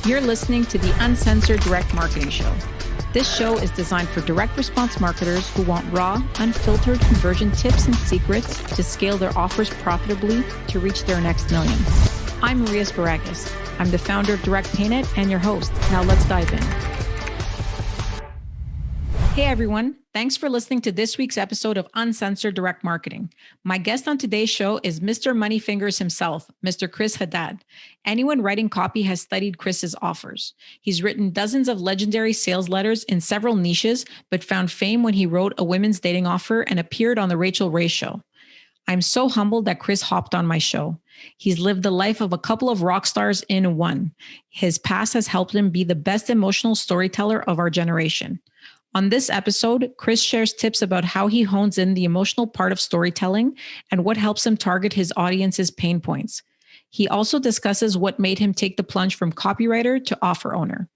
You're listening to the Uncensored Direct Marketing Show. This show is designed for direct response marketers who want raw, unfiltered conversion tips and secrets to scale their offers profitably to reach their next million. I'm Reyes. I'm the founder of DirectPayNet and your host. Now let's dive in. Hey everyone, thanks for listening to this week's episode of Uncensored Direct Marketing. My guest on today's show is Mr. Moneyfingers himself, Mr. Chris Haddad. Anyone writing copy has studied Chris's offers. He's written dozens of legendary sales letters in several niches, but found fame when he wrote a women's dating offer and appeared on the Reyes show. I'm so humbled that Chris hopped on my show. He's lived the life of a couple of rock stars in one. His past has helped him be the best emotional storyteller of our generation. On this episode, Chris shares tips about how he hones in the emotional part of storytelling and what helps him target his audience's pain points. He also discusses what made him take the plunge from copywriter to offer owner.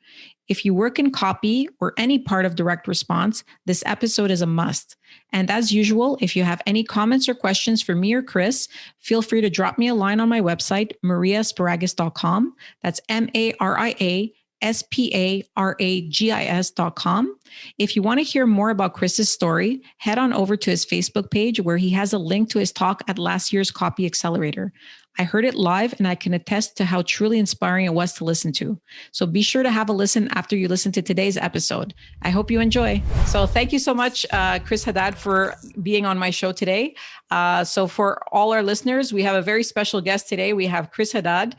If you work in copy or any part of direct response, this episode is a must. And as usual, if you have any comments or questions for me or Chris, feel free to drop me a line on my website, mariasparagis.com. That's MariaSparagis.com. If you want to hear more about Chris's story, head on over to his Facebook page where he has a link to his talk at last year's Copy Accelerator. I heard it live and I can attest to how truly inspiring it was to listen to. So be sure to have a listen after you listen to today's episode. I hope you enjoy. So thank you so much, Chris Haddad, for being on my show today. So for all our listeners, we have a very special guest today. We have Chris Haddad,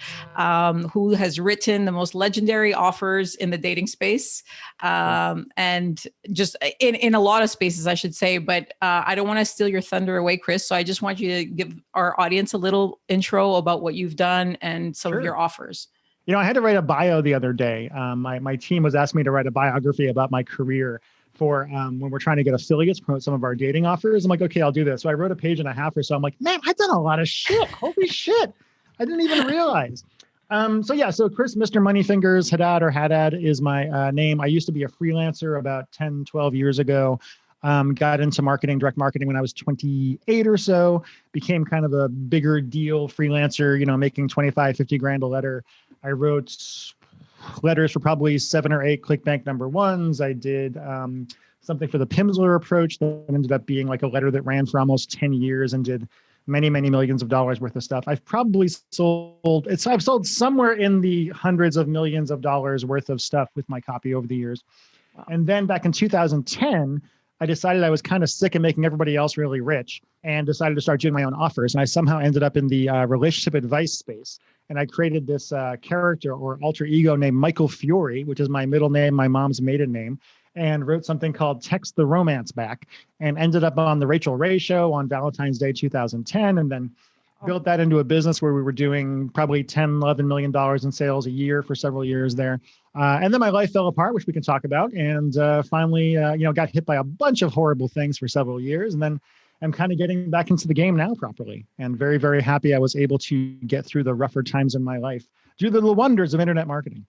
who has written the most legendary offers in the dating space, and just in a lot of spaces, I should say. But I don't want to steal your thunder away, Chris. So I just want you to give our audience a little intro about what you've done and some of your offers. You know, I had to write a bio the other day. My team was asking me to write a biography about my career for when we're trying to get affiliates, promote some of our dating offers. I'm like, okay, I'll do this. So I wrote a page and a half or so. I'm like, man, I've done a lot of shit. Holy shit. I didn't even realize. So Chris, Mr. Moneyfingers Haddad is my name. I used to be a freelancer about 10, 12 years ago. Got into marketing, direct marketing when I was 28 or so, became kind of a bigger deal freelancer, you know, making 25, 50 grand a letter. I wrote letters for probably 7 or 8 ClickBank #1s. I did something for the Pimsleur approach that ended up being like a letter that ran for almost 10 years and did many, many millions of dollars worth of stuff. I've probably I've sold somewhere in the hundreds of millions of dollars worth of stuff with my copy over the years. Wow. And then back in 2010, I decided I was kind of sick of making everybody else really rich and decided to start doing my own offers. And I somehow ended up in the relationship advice space. And I created this character or alter ego named Michel Fiore, which is my middle name, my mom's maiden name, and wrote something called Text the Romance Back and ended up on the Reyes show on Valentine's Day 2010. And then built that into a business where we were doing probably $10, $11 million in sales a year for several years there. And then my life fell apart, which we can talk about. And finally, got hit by a bunch of horrible things for several years. And then I'm kind of getting back into the game now properly and very, very happy I was able to get through the rougher times in my life due to the wonders of internet marketing.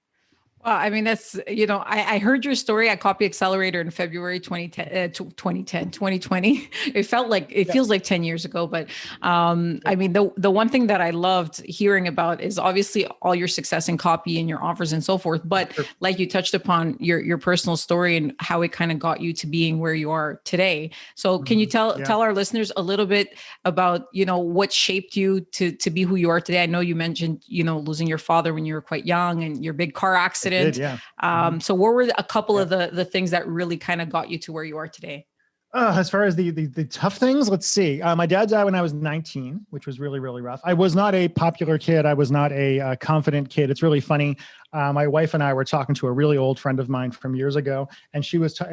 Well, I mean, that's, I heard your story at Copy Accelerator in February 2020. It feels like 10 years ago. But I mean, the one thing that I loved hearing about is obviously all your success in copy and your offers and so forth. But like you touched upon your personal story and how it kind of got you to being where you are today. So can you tell our listeners a little bit about, what shaped you to be who you are today? I know you mentioned, losing your father when you were quite young and your big car accident. So what were a couple of the things that really kind of got you to where you are today? As far as the tough things, let's see. My dad died when I was 19, which was really, really rough. I was not a popular kid. I was not a confident kid. It's really funny. My wife and I were talking to a really old friend of mine from years ago, and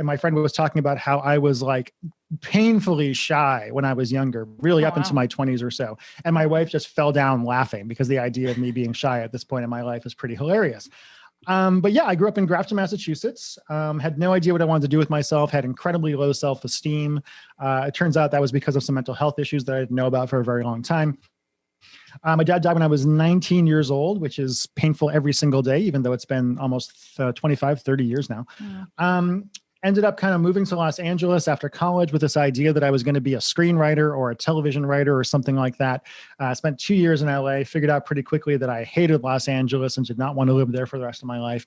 my friend was talking about how I was like painfully shy when I was younger, really up into my 20s or so. And my wife just fell down laughing because the idea of me being shy at this point in my life is pretty hilarious. But yeah, I grew up in Grafton, Massachusetts, had no idea what I wanted to do with myself, had incredibly low self-esteem. It turns out that was because of some mental health issues that I didn't know about for a very long time. My dad died when I was 19 years old, which is painful every single day, even though it's been almost 25, 30 years now. Ended up kind of moving to Los Angeles after college with this idea that I was going to be a screenwriter or a television writer or something like that. Spent 2 years in LA, figured out pretty quickly that I hated Los Angeles and did not want to live there for the rest of my life.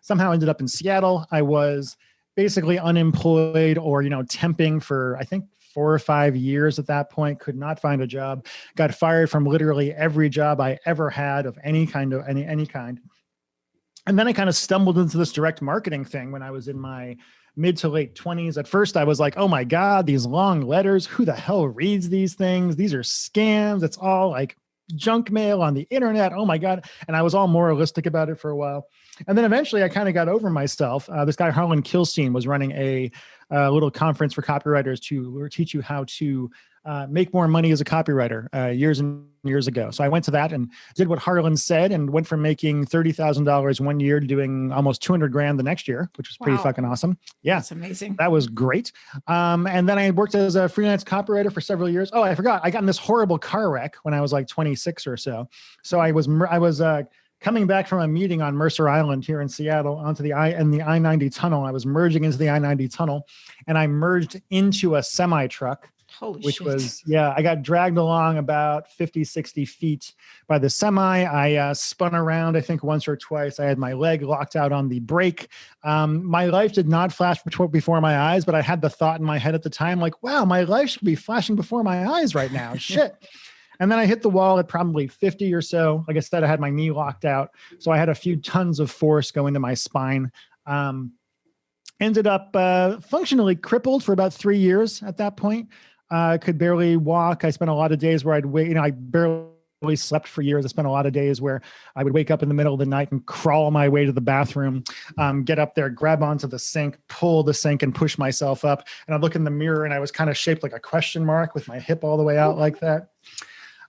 Somehow ended up in Seattle. I was basically unemployed or, temping for, I think, 4 or 5 years at that point, could not find a job, got fired from literally every job I ever had of any kind. And then I kind of stumbled into this direct marketing thing when I was in my mid to late 20s. At first, I was like, oh my God, these long letters, who the hell reads these things? These are scams. It's all like junk mail on the internet. Oh my God. And I was all moralistic about it for a while. And then eventually I kind of got over myself. This guy, Harlan Kilstein, was running a little conference for copywriters to teach you how to make more money as a copywriter years and years ago. So I went to that and did what Harlan said and went from making $30,000 one year to doing almost 200 grand the next year, which was pretty fucking awesome. Yeah. That's amazing. That was great. And then I worked as a freelance copywriter for several years. Oh, I forgot. I got in this horrible car wreck when I was like 26 or so. So I was coming back from a meeting on Mercer Island here in Seattle onto the I-90 tunnel. I was merging into the I-90 tunnel and I merged into a semi truck. Holy which shit. was, I got dragged along about 50, 60 feet by the semi. I spun around, I think once or twice. I had my leg locked out on the brake. My life did not flash before my eyes, but I had the thought in my head at the time, like, wow, my life should be flashing before my eyes right now. Shit. And then I hit the wall at probably 50 or so. Like I said, I had my knee locked out. So I had a few tons of force going to my spine. Ended up functionally crippled for about 3 years at that point. Could barely walk. I spent a lot of days where I'd wait, I barely slept for years. I spent a lot of days where I would wake up in the middle of the night and crawl my way to the bathroom, get up there, grab onto the sink, pull the sink and push myself up. And I'd look in the mirror and I was kind of shaped like a question mark with my hip all the way out like that.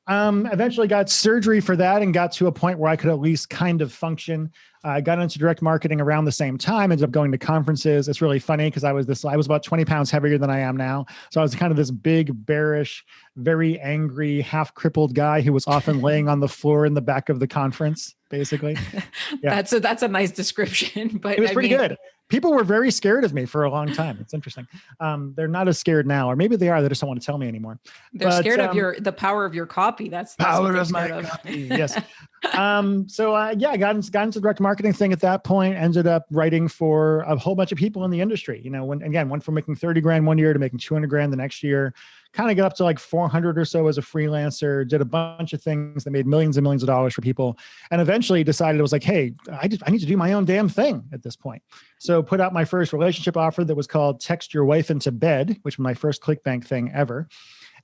Eventually got surgery for that and got to a point where I could at least kind of function. I got into direct marketing around the same time, ended up going to conferences. It's really funny because I was about 20 pounds heavier than I am now. So I was kind of this big, bearish, very angry, half crippled guy who was often laying on the floor in the back of the conference, basically. Yeah. That's a nice description, but it was pretty good. People were very scared of me for a long time. It's interesting. They're not as scared now, or maybe they are. They just don't want to tell me anymore. They're scared of the power of your copy. That's power of my copy. Yes. So I got into direct marketing thing at that point. Ended up writing for a whole bunch of people in the industry. Went from making 30 grand one year to making 200 grand the next year. Kind of got up to like 400 or so as a freelancer, did a bunch of things that made millions and millions of dollars for people. And eventually decided it was like, hey, I need to do my own damn thing at this point. So put out my first relationship offer that was called Text Your Wife Into Bed, which was my first ClickBank thing ever.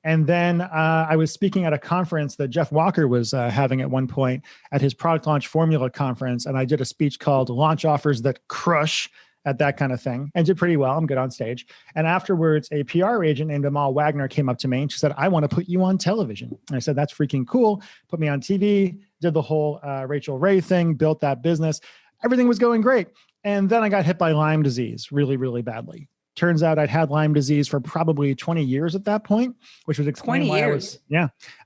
And then I was speaking at a conference that Jeff Walker was having at one point at his product launch formula conference. And I did a speech called Launch Offers That Crush at that kind of thing and did pretty well. I'm good on stage. And afterwards, a PR agent named Amal Wagner came up to me and she said, I want to put you on television. And I said, that's freaking cool. Put me on TV, did the whole Rachel Ray thing, built that business. Everything was going great. And then I got hit by Lyme disease really, really badly. Turns out I'd had Lyme disease for probably 20 years at that point, which would explain 20 why years.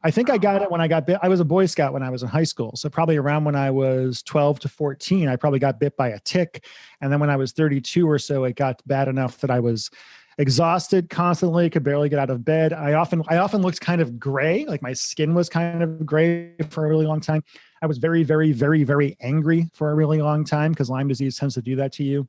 I think I got it when I got bit. I was a Boy Scout when I was in high school. So probably around when I was 12 to 14, I probably got bit by a tick. And then when I was 32 or so, it got bad enough that I was exhausted constantly, could barely get out of bed. I often looked kind of gray, like my skin was kind of gray for a really long time. I was very, very, very, very angry for a really long time because Lyme disease tends to do that to you.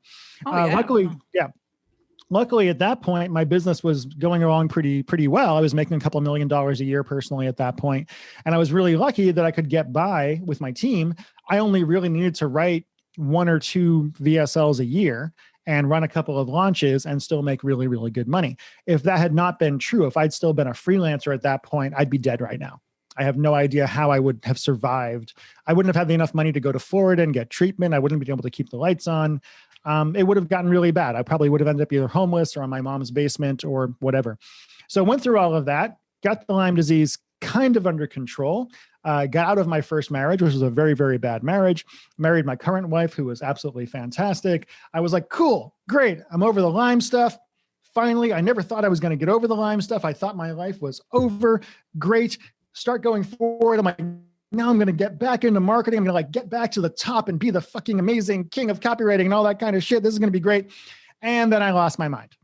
Luckily, at that point, my business was going along pretty well. I was making a couple $1 million a year personally at that point. And I was really lucky that I could get by with my team. I only really needed to write 1 or 2 VSLs a year and run a couple of launches and still make really, really good money. If that had not been true, if I'd still been a freelancer at that point, I'd be dead right now. I have no idea how I would have survived. I wouldn't have had enough money to go to Florida and get treatment. I wouldn't have been able to keep the lights on. It would have gotten really bad. I probably would have ended up either homeless or in my mom's basement or whatever. So I went through all of that, got the Lyme disease kind of under control, got out of my first marriage, which was a very, very bad marriage, married my current wife, who was absolutely fantastic. I was like, cool, great. I'm over the Lyme stuff. Finally, I never thought I was going to get over the Lyme stuff. I thought my life was over. Great. Start going forward. I'm like, now I'm going to get back into marketing. I'm going to get back to the top and be the fucking amazing king of copywriting and all that kind of shit. This is going to be great. And then I lost my mind.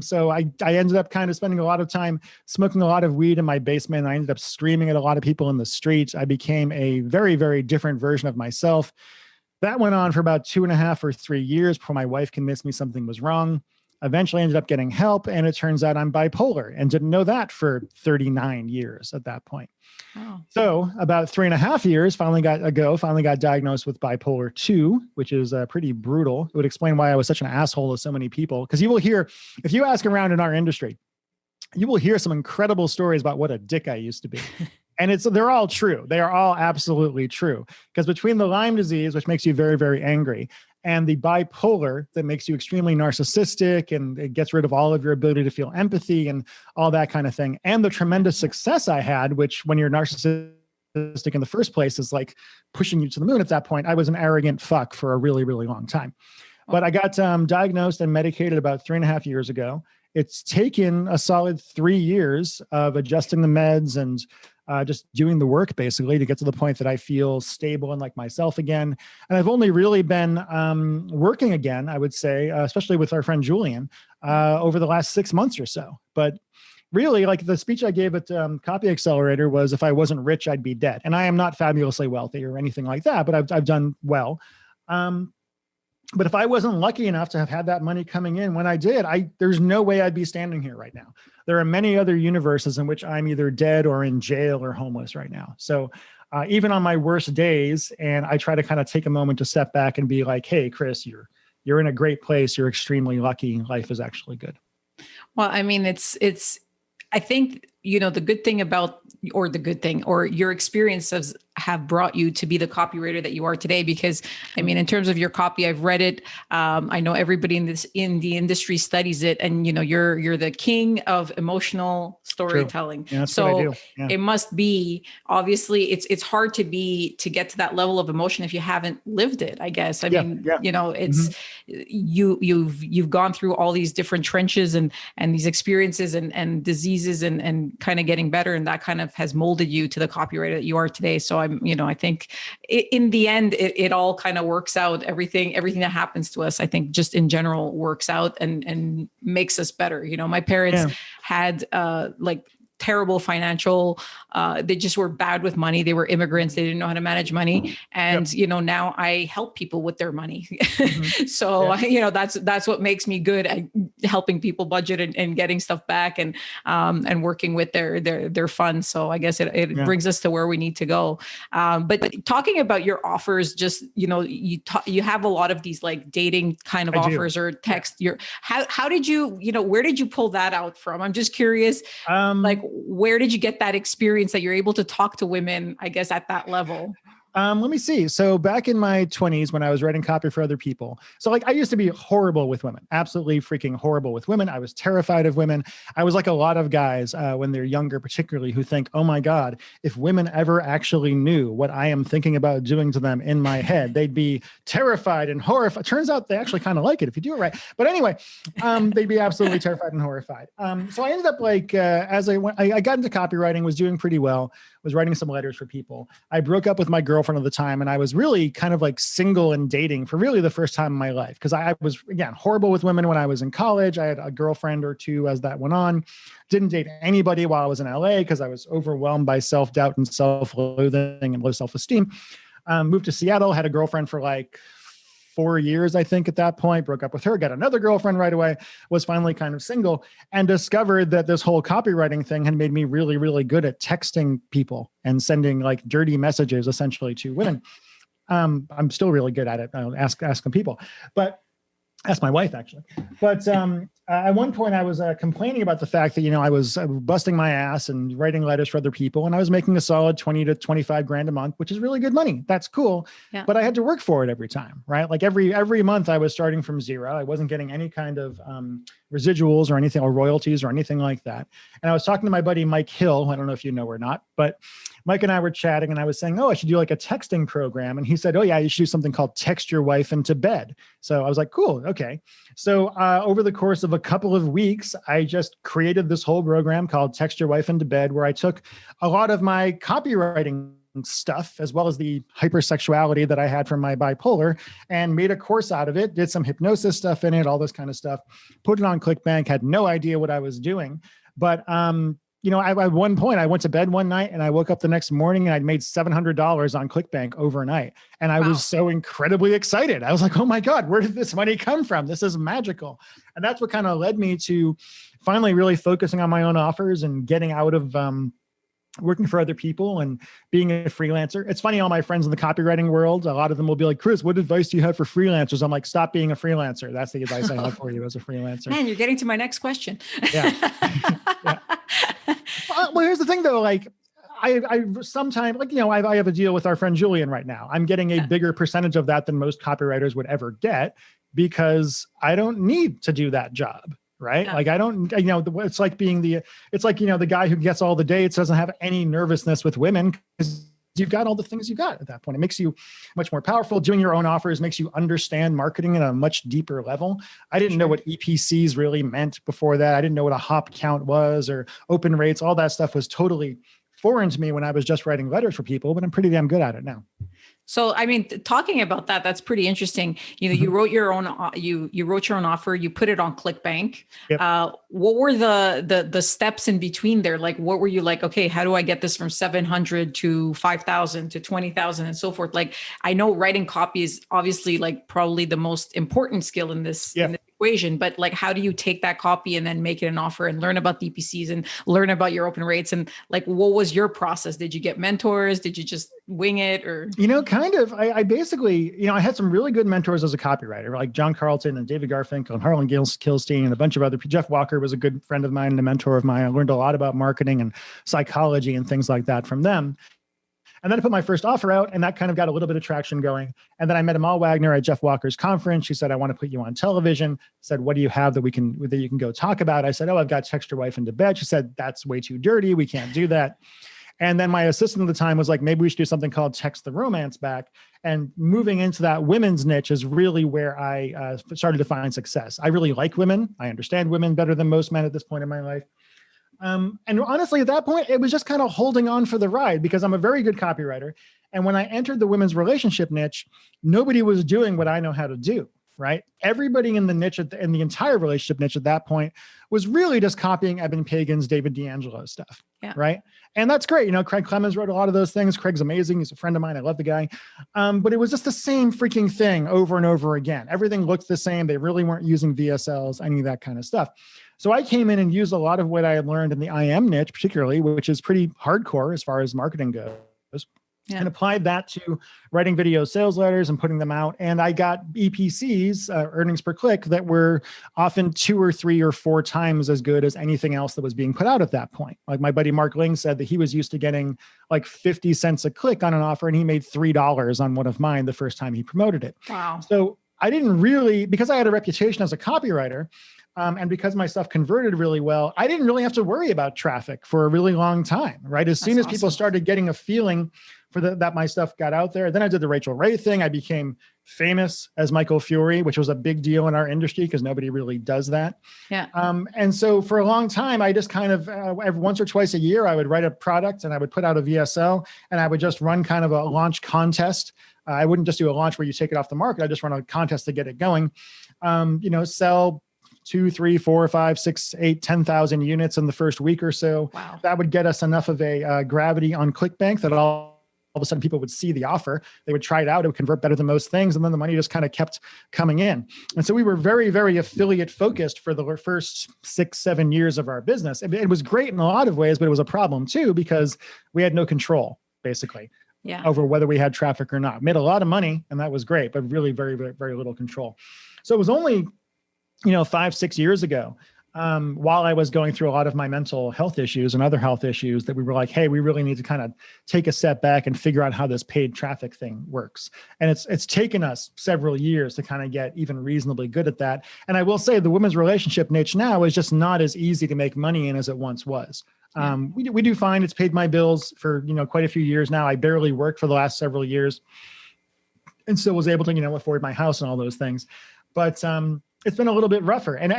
So I ended up kind of spending a lot of time smoking a lot of weed in my basement. I ended up screaming at a lot of people in the streets. I became a very, very different version of myself. That went on for about 2.5 or 3 years before my wife convinced me something was wrong. Eventually ended up getting help, and it turns out I'm bipolar, and didn't know that for 39 years at that point. Oh. So about 3.5 years, finally got diagnosed with bipolar 2, which is pretty brutal. It would explain why I was such an asshole to so many people. Because you will hear, if you ask around in our industry, you will hear some incredible stories about what a dick I used to be. And they're all true. They are all absolutely true. Because between the Lyme disease, which makes you very, very angry, and the bipolar that makes you extremely narcissistic and it gets rid of all of your ability to feel empathy and all that kind of thing, and the tremendous success I had, which when you're narcissistic in the first place is like pushing you to the moon at that point, I was an arrogant fuck for a really, really long time. But I got diagnosed and medicated about 3.5 years ago. It's taken a solid 3 years of adjusting the meds and just doing the work basically to get to the point that I feel stable and like myself again. And I've only really been working again, I would say, especially with our friend Julian, over the last 6 months or so. But really, like the speech I gave at Copy Accelerator was, if I wasn't rich, I'd be dead. And I am not fabulously wealthy or anything like that, but I've done well. But if I wasn't lucky enough to have had that money coming in when I did, there's no way I'd be standing here right now. There are many other universes in which I'm either dead or in jail or homeless right now. So even on my worst days, and I try to kind of take a moment to step back and be like, hey, Chris, you're in a great place. You're extremely lucky. Life is actually good. Well, I mean, I think, the good thing or your experiences have brought you to be the copywriter that you are today. Because I mean, in terms of your copy, I've read it. I know everybody in the industry studies it, and you're the king of emotional storytelling. Yeah, that's so what I do. Yeah. It must be, obviously it's hard to get to that level of emotion if you haven't lived it, I guess. I mean, it's you've gone through all these different trenches and these experiences and diseases and kind of getting better, and that kind of has molded you to the copywriter that you are today. So I think in the end, it all kind of works out. Everything that happens to us, I think just in general works out and makes us better. My parents had terrible financial, they just were bad with money. They were immigrants. They didn't know how to manage money. And, now I help people with their money. So, that's what makes me good at helping people budget and getting stuff back and working with their funds. So I guess it brings us to where we need to go. But talking about your offers, just, you have a lot of these like dating kind of offers or text. How did you, where did you pull that out from? I'm just curious, where did you get that experience that you're able to talk to women, I guess, at that level? Let me see. So back in my 20s, when I was writing copy for other people, so I used to be horrible with women, absolutely freaking horrible with women. I was terrified of women. I was like a lot of guys when they're younger, particularly, who think, oh my God, if women ever actually knew what I am thinking about doing to them in my head, they'd be terrified and horrified. Turns out they actually kind of like it if you do it right. But anyway, they'd be absolutely terrified and horrified. So I ended up as I got into copywriting, was doing pretty well, was writing some letters for people. I broke up with my girlfriend at the time, and I was really kind of like single and dating for really the first time in my life, because I was, again, horrible with women when I was in college. I had a girlfriend or two as that went on. Didn't date anybody while I was in LA because I was overwhelmed by self-doubt and self-loathing and low self-esteem. Moved to Seattle, had a girlfriend for like 4 years, I think, at that point, broke up with her, got another girlfriend right away, was finally kind of single, and discovered that this whole copywriting thing had made me really, really good at texting people and sending like dirty messages essentially to women. I'm still really good at it. I'll asking people, but ask my wife actually. But at one point I was complaining about the fact that, I was busting my ass and writing letters for other people, and I was making a solid 20 to 25 grand a month, which is really good money. That's cool. Yeah. But I had to work for it every time, right? Like every month I was starting from zero. I wasn't getting any kind of residuals or anything, or royalties or anything like that. And I was talking to my buddy, Mike Hill. I don't know if you know or not, but Mike and I were chatting, and I was saying, I should do like a texting program. And he said, oh yeah, you should do something called Text Your Wife into Bed. So I was like, cool. Okay. So over the course of a couple of weeks, I just created this whole program called Text Your Wife into Bed, where I took a lot of my copywriting stuff, as well as the hypersexuality that I had from my bipolar, and made a course out of it, did some hypnosis stuff in it, all this kind of stuff, put it on ClickBank, had no idea what I was doing. But, at one point I went to bed one night and I woke up the next morning and I'd made $700 on ClickBank overnight. And I was so incredibly excited. I was like, oh my God, where did this money come from? This is magical. And that's what kind of led me to finally really focusing on my own offers and getting out of, working for other people and being a freelancer. It's funny, all my friends in the copywriting world, a lot of them will be like, Chris, what advice do you have for freelancers? I'm like, stop being a freelancer. That's the advice I have for you as a freelancer. Man, you're getting to my next question. Yeah. Yeah. Well, here's the thing though. Like I sometimes I have a deal with our friend Julian right now. I'm getting a bigger percentage of that than most copywriters would ever get because I don't need to do that job. Right. Yeah. Like I don't, it's like the guy who gets all the dates doesn't have any nervousness with women because you've got all the things you got at that point. It makes you much more powerful. Doing your own offers makes you understand marketing at a much deeper level. I didn't know what EPCs really meant before that. I didn't know what a hop count was or open rates. All that stuff was totally foreign to me when I was just writing letters for people, but I'm pretty damn good at it now. So, I mean, talking about that, that's pretty interesting. You wrote your own, you wrote your own offer, you put it on ClickBank. Yep. What were the steps in between there? Like, what were you like, okay, how do I get this from 700 to 5,000 to 20,000 and so forth? Like, I know writing copy is obviously like probably the most important skill in this, in this equation, but like, how do you take that copy and then make it an offer and learn about DPCs and learn about your open rates? And like, what was your process? Did you get mentors? Did you just wing it or? Kind of, I basically, I had some really good mentors as a copywriter, like John Carlton and David Garfinkel and Harlan Kilstein and a bunch of other people. Jeff Walker was a good friend of mine and a mentor of mine. I learned a lot about marketing and psychology and things like that from them. And then I put my first offer out and that kind of got a little bit of traction going. And then I met Amal Wagner at Jeff Walker's conference. She said, I want to put you on television. Said, what do you have that you can go talk about? I said, oh, I've got Text Your Wife into Bed. She said, that's way too dirty. We can't do that. And then my assistant at the time was like, maybe we should do something called Text the Romance back. And moving into that women's niche is really where I started to find success. I really like women. I understand women better than most men at this point in my life. And honestly, at that point, it was just kind of holding on for the ride because I'm a very good copywriter. And when I entered the women's relationship niche, nobody was doing what I know how to do. Right? Everybody in the niche, in the entire relationship niche at that point was really just copying Eben Pagan's David D'Angelo stuff. Yeah. Right. And that's great. Craig Clemens wrote a lot of those things. Craig's amazing. He's a friend of mine. I love the guy. But it was just the same freaking thing over and over again. Everything looked the same. They really weren't using VSLs, any of that kind of stuff. So I came in and used a lot of what I had learned in the IM niche, particularly, which is pretty hardcore as far as marketing goes. Yeah. And applied that to writing video sales letters and putting them out. And I got EPCs, earnings per click, that were often 2 or 3 or 4 times as good as anything else that was being put out at that point. Like my buddy Mark Ling said that he was used to getting like 50 cents a click on an offer and he made $3 on one of mine the first time he promoted it. Wow. So I didn't really, because I had a reputation as a copywriter, and because my stuff converted really well, I didn't really have to worry about traffic for a really long time, right? As soon as people started getting a feeling for that my stuff got out there, then I did the Rachel Ray thing. I became famous as Michel Fiore, which was a big deal in our industry because nobody really does that. Yeah. And so for a long time, I just kind of every once or twice a year, I would write a product and I would put out a VSL and I would just run kind of a launch contest. I wouldn't just do a launch where you take it off the market. I just run a contest to get it going. Sell 2, 3, 4, 5, 6, 8, 10,000 units in the first week or so. Wow. That would get us enough of a gravity on ClickBank that all of a sudden people would see the offer. They would try it out. It would convert better than most things. And then the money just kind of kept coming in. And so we were very, very affiliate focused for the first 6, 7 years of our business. It was great in a lot of ways, but it was a problem too, because we had no control basically over whether we had traffic or not. Made a lot of money and that was great, but really very, very, very little control. So it was only 5, 6 years ago, while I was going through a lot of my mental health issues and other health issues, that we were like, hey, we really need to kind of take a step back and figure out how this paid traffic thing works. And it's taken us several years to kind of get even reasonably good at that. And I will say the women's relationship niche now is just not as easy to make money in as it once was. We do find it's paid my bills for, quite a few years now. I barely worked for the last several years and still was able to, afford my house and all those things. But, it's been a little bit rougher. And,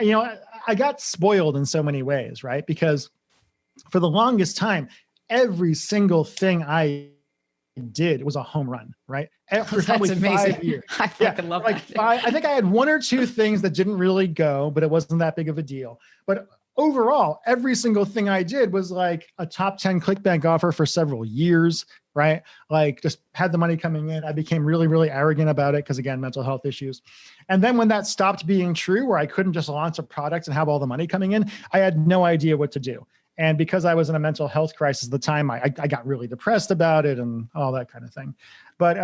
I got spoiled in so many ways, right? Because for the longest time, every single thing I did was a home run, right? For That's probably amazing. 5 years. I fucking love like that. I think I had one or two things that didn't really go, but it wasn't that big of a deal. But overall, every single thing I did was like a top 10 ClickBank offer for several years, right? Like just had the money coming in. I became really, really arrogant about it because again, mental health issues. And then when that stopped being true, where I couldn't just launch a product and have all the money coming in, I had no idea what to do. And because I was in a mental health crisis at the time, I got really depressed about it and all that kind of thing. But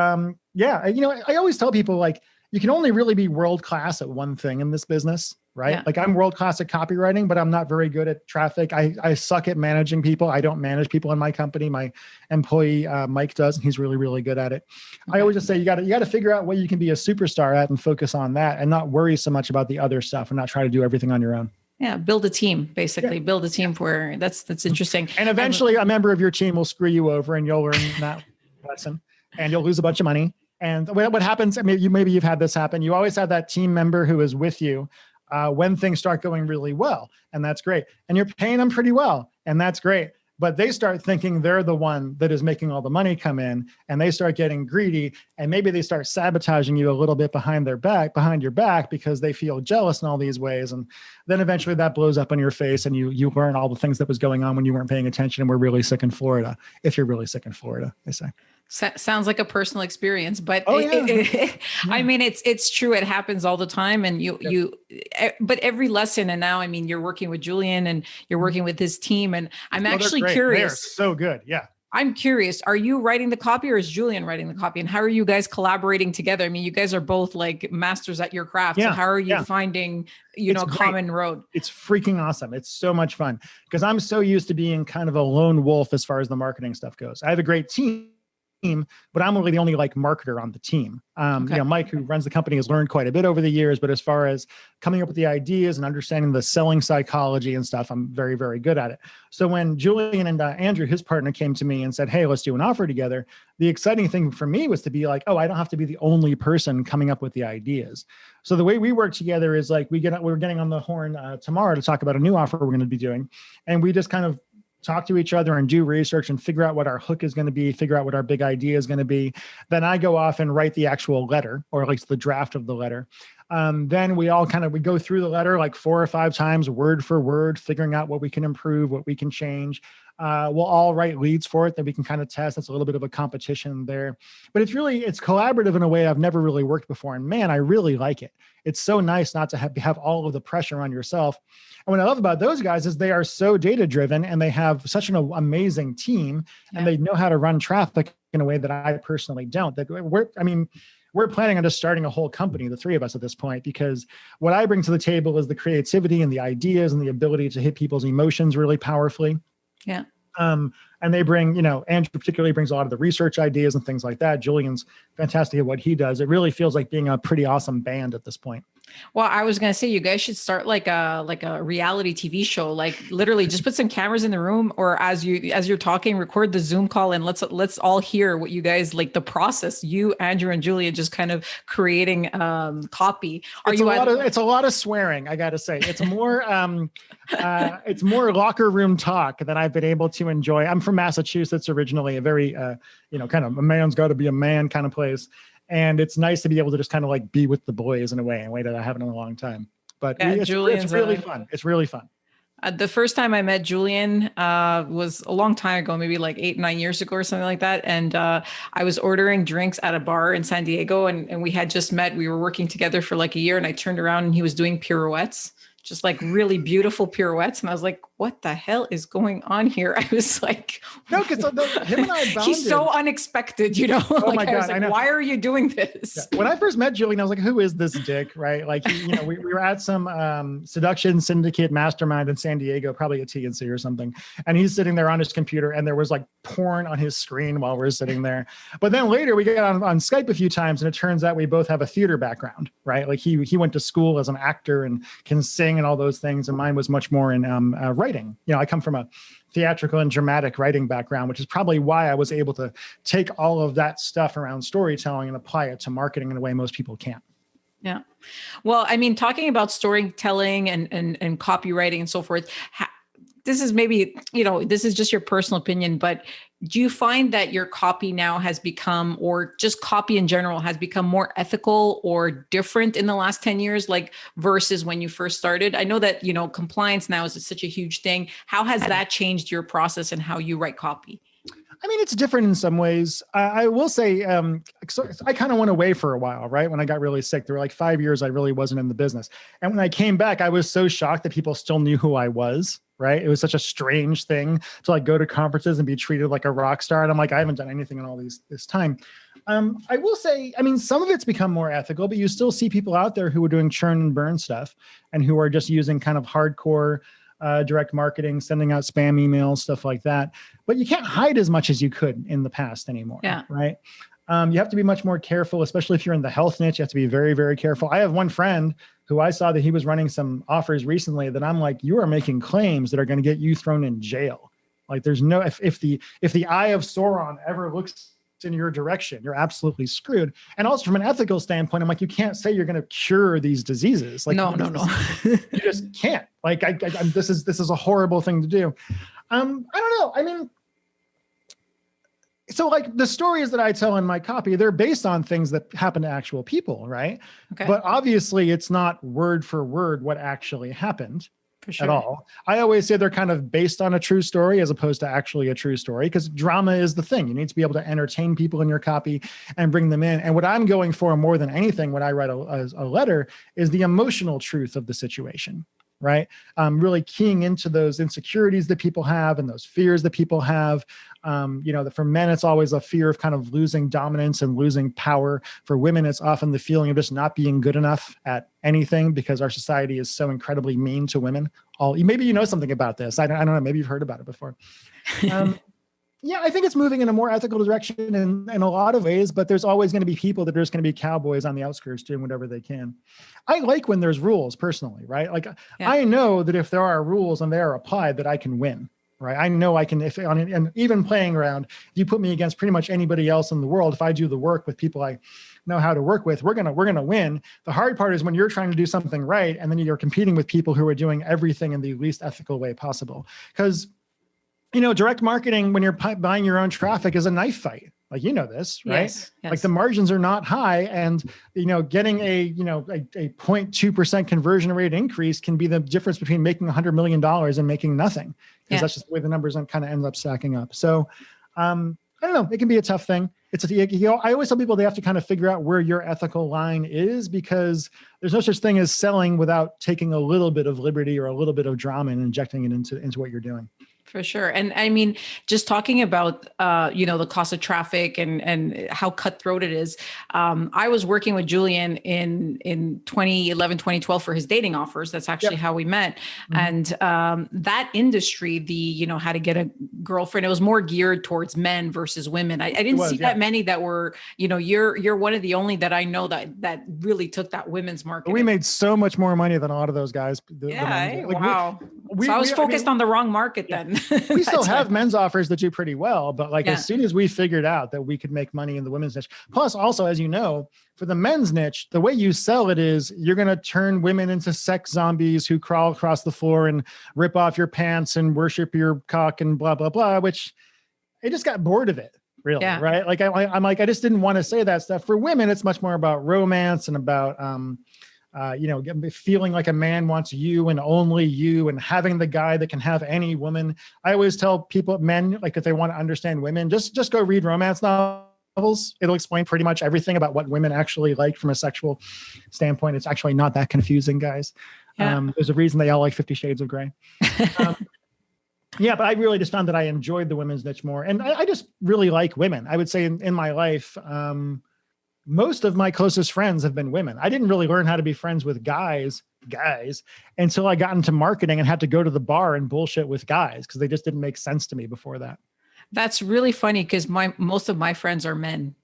yeah, I always tell people like, you can only really be world-class at one thing in this business, right? Yeah. Like I'm world-class at copywriting, but I'm not very good at traffic. I suck at managing people. I don't manage people in my company. My employee, Mike does, and he's really, really good at it. Okay. I always just say, you got to figure out what you can be a superstar at and focus on that and not worry so much about the other stuff and not try to do everything on your own. Yeah, build a team, basically. Build a team where that's interesting. And eventually a member of your team will screw you over and you'll learn that lesson and you'll lose a bunch of money. And what happens, maybe you've had this happen. You always have that team member who is with you when things start going really well. And that's great. And you're paying them pretty well. And that's great. But they start thinking they're the one that is making all the money come in, and they start getting greedy, and maybe they start sabotaging you a little bit behind your back because they feel jealous in all these ways. And then eventually that blows up in your face and you learn all the things that was going on when you weren't paying attention and were really sick in Florida. If you're really sick in Florida, they say. Sounds like a personal experience, but yeah. I mean, it's true. It happens all the time. And but every lesson, and now, I mean, you're working with Julian and you're working with his team, and I'm actually curious. They're so good. Yeah. I'm curious, are you writing the copy or is Julian writing the copy? And how are you guys collaborating together? I mean, you guys are both like masters at your craft. Yeah, so how are you finding, a common road? It's freaking awesome. It's so much fun because I'm so used to being kind of a lone wolf as far as the marketing stuff goes. I have a great team, but I'm really the only like marketer on the team. Mike, who runs the company, has learned quite a bit over the years, but as far as coming up with the ideas and understanding the selling psychology and stuff, I'm very, very good at it. So when Julian and Andrew, his partner, came to me and said, hey, let's do an offer together, the exciting thing for me was to be like, oh, I don't have to be the only person coming up with the ideas. So the way we work together is like, we're getting on the horn tomorrow to talk about a new offer we're going to be doing. And we just kind of talk to each other and do research and figure out what our hook is going to be, figure out what our big idea is going to be. Then I go off and write the actual letter, or at least the draft of the letter. Then we go through the letter like 4 or 5 times, word for word, figuring out what we can improve, what we can change. We'll all write leads for it that we can kind of test. That's a little bit of a competition there, but it's collaborative in a way I've never really worked before. And man, I really like it. It's so nice not to have all of the pressure on yourself. And what I love about those guys is they are so data driven and they have such an amazing team and they know how to run traffic in a way that I personally don't. We're planning on just starting a whole company, the 3 of us at this point, because what I bring to the table is the creativity and the ideas and the ability to hit people's emotions really powerfully. Yeah. And they bring, Andrew particularly brings a lot of the research ideas and things like that. Julian's fantastic at what he does. It really feels like being a pretty awesome band at this point. Well, I was going to say, you guys should start like a reality TV show, like literally just put some cameras in the room, or as you're talking, record the Zoom call and let's all hear what you guys, like the process, you, Andrew and Julia, just kind of creating copy. It's a lot of swearing. I got to say, it's more, it's more locker room talk than I've been able to enjoy. I'm from Massachusetts originally, a very, kind of a man's got to be a man kind of place. And it's nice to be able to just kind of like be with the boys in a way that I haven't in a long time. But it's really fun. It's really fun. The first time I met Julian was a long time ago, maybe like 8-9 years ago or something like that. And I was ordering drinks at a bar in San Diego, and we had just met. We were working together for like a year, and I turned around and he was doing pirouettes, just like really beautiful pirouettes. And I was like, what the hell is going on here? I was like, no, because him and I bonded. He's so unexpected, Oh my God, I was like, why are you doing this? Yeah. When I first met Julian, I was like, who is this dick, right? Like, we were at some seduction syndicate mastermind in San Diego, probably a TNC or something. And he's sitting there on his computer and there was like porn on his screen while we're sitting there. But then later we get on Skype a few times and it turns out we both have a theater background, right? Like he went to school as an actor and can sing and all those things. And mine was much more in writing. I come from a theatrical and dramatic writing background, which is probably why I was able to take all of that stuff around storytelling and apply it to marketing in a way most people can't. Yeah. Well, I mean, talking about storytelling and copywriting and so forth, this is maybe, this is just your personal opinion, but do you find that your copy now has become, or just copy in general has become more ethical or different in the last 10 years, like versus when you first started? I know that, compliance now is such a huge thing. How has that changed your process and how you write copy? I mean, it's different in some ways. I will say, so I kind of went away for a while, right? When I got really sick, there were like 5 years I really wasn't in the business. And when I came back, I was so shocked that people still knew who I was, right? It was such a strange thing to like go to conferences and be treated like a rock star. And I'm like, I haven't done anything in all this time. I will say, I mean, some of it's become more ethical, but you still see people out there who are doing churn and burn stuff and who are just using kind of hardcore direct marketing, sending out spam emails, stuff like that. But you can't hide as much as you could in the past anymore, right? You have to be much more careful, especially if you're in the health niche. You have to be very, very careful. I have one friend who I saw that he was running some offers recently that I'm like, you are making claims that are going to get you thrown in jail. Like there's no, if the eye of Sauron ever looks in your direction, you're absolutely screwed. And also from an ethical standpoint, I'm like, you can't say you're going to cure these diseases. Like, no. You just can't. Like, this is a horrible thing to do. I don't know. I mean, so like the stories that I tell in my copy, they're based on things that happen to actual people, right? Okay. But obviously it's not word for word what actually happened. At all. I always say they're kind of based on a true story as opposed to actually a true story, because drama is the thing. You need to be able to entertain people in your copy and bring them in. And what I'm going for more than anything when I write a letter is the emotional truth of the situation, right? Really keying into those insecurities that people have and those fears that people have. That for men, it's always a fear of kind of losing dominance and losing power. For women, it's often the feeling of just not being good enough at anything because our society is so incredibly mean to women. Maybe you know something about this. I don't know. Maybe you've heard about it before. Yeah, I think it's moving in a more ethical direction in a lot of ways, but there's always going to be people that are just going to be cowboys on the outskirts doing whatever they can. I like when there's rules personally, right? Like I know that if there are rules and they are applied, that I can win. Right. I know I can, and even playing around, if you put me against pretty much anybody else in the world, if I do the work with people I know how to work with, we're going to win. The hard part is when you're trying to do something right. And then you're competing with people who are doing everything in the least ethical way possible. Because, direct marketing, when you're buying your own traffic, is a knife fight. Like, this, right? Yes. Like the margins are not high, and, getting a 0.2% conversion rate increase can be the difference between making $100 million and making nothing, because that's just the way the numbers kind of end up stacking up. So, I don't know. It can be a tough thing. I always tell people they have to kind of figure out where your ethical line is, because there's no such thing as selling without taking a little bit of liberty or a little bit of drama and injecting it into what you're doing. For sure. And I mean, just talking about, the cost of traffic and how cutthroat it is. I was working with Julian in 2011, 2012 for his dating offers. That's actually how we met. Mm-hmm. And that industry, how to get a girlfriend, it was more geared towards men versus women. I didn't see that many that were, you're one of the only that I know that really took that women's market. We made so much more money than a lot of those guys. Wow. So I was focused on the wrong market then. We still have men's offers that do pretty well, but as soon as we figured out that we could make money in the women's niche, plus also, as you know, for the men's niche, the way you sell it is you're going to turn women into sex zombies who crawl across the floor and rip off your pants and worship your cock and blah, blah, blah, which I just got bored of it. Really, right? Like I'm like, I just didn't want to say that stuff. For women, it's much more about romance and about, feeling like a man wants you and only you, and having the guy that can have any woman. I always tell men, like if they want to understand women, just go read romance novels. It'll explain pretty much everything about what women actually like from a sexual standpoint. It's actually not that confusing, guys. There's a reason they all like 50 Shades of Grey. But I really just found that I enjoyed the women's niche more. And I just really like women. I would say in my life, most of my closest friends have been women. I didn't really learn how to be friends with guys until I got into marketing and had to go to the bar and bullshit with guys because they just didn't make sense to me before that. That's really funny because most of my friends are men.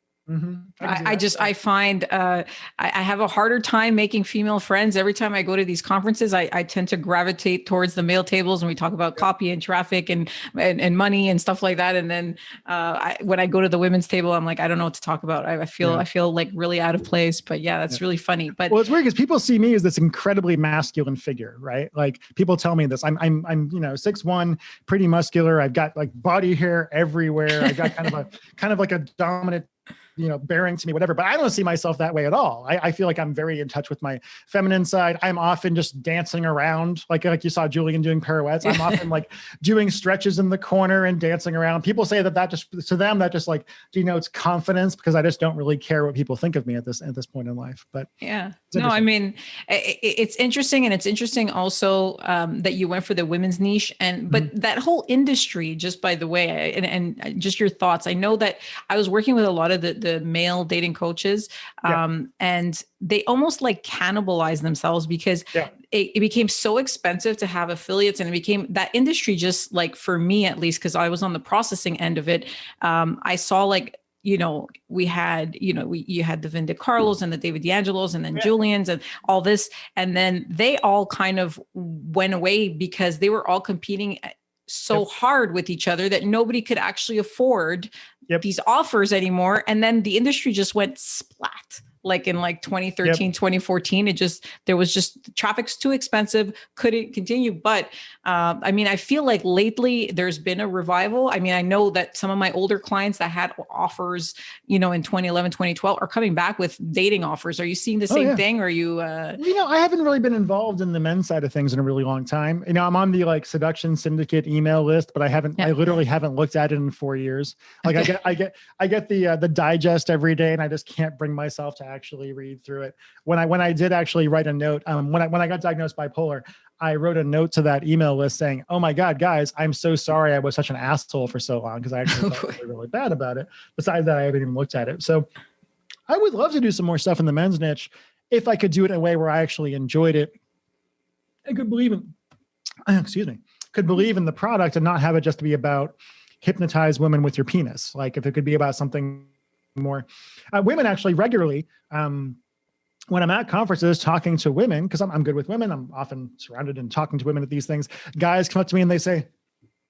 I find I have a harder time making female friends. Every time I go to these conferences, I tend to gravitate towards the male tables, and we talk about copy and traffic and money and stuff like that. And then when I go to the women's table, I'm like, I don't know what to talk about. I feel like really out of place. But yeah, that's really funny. But well, it's weird because people see me as this incredibly masculine figure, right? Like people tell me this. I'm 6'1", pretty muscular. I've got like body hair everywhere. I've got kind of like a dominant, bearing to me, whatever, but I don't see myself that way at all. I feel like I'm very in touch with my feminine side. I'm often just dancing around, like you saw Julian doing pirouettes. I'm often like doing stretches in the corner and dancing around. People say that just, to them, that just like denotes confidence, because I just don't really care what people think of me at this point in life. But yeah, no, I mean, it's interesting. And it's interesting also that you went for the women's niche, but that whole industry, just by the way, and just your thoughts. I know that I was working with a lot of the male dating coaches, and they almost like cannibalized themselves, because it became so expensive to have affiliates, and it became that industry, just like for me, at least, because I was on the processing end of it. I saw like, we had, you had the Vinda Carlos and the David D'Angelos and then Julians and all this. And then they all kind of went away because they were all competing so hard with each other that nobody could actually afford these offers anymore. And then the industry just went splat. Like in 2013, 2014, there was just traffic's too expensive, couldn't continue. But I mean, I feel like lately there's been a revival. I mean, I know that some of my older clients that had offers, in 2011, 2012 are coming back with dating offers. Are you seeing the same thing? Or are you, I haven't really been involved in the men's side of things in a really long time. I'm on the seduction syndicate email list, but I literally haven't looked at it in 4 years. Like I get the digest every day, and I just can't bring myself to actually read through it. When I did actually write a note, when I got diagnosed bipolar, I wrote a note to that email list saying, "Oh my God, guys, I'm so sorry I was such an asshole for so long," because I actually felt really bad about it. Besides that, I haven't even looked at it. So I would love to do some more stuff in the men's niche if I could do it in a way where I actually enjoyed it. I could believe in the product and not have it just be about hypnotize women with your penis. Like if it could be about something more. Women actually regularly, when I'm at conferences talking to women, because I'm good with women, I'm often surrounded and talking to women at these things. Guys come up to me and they say,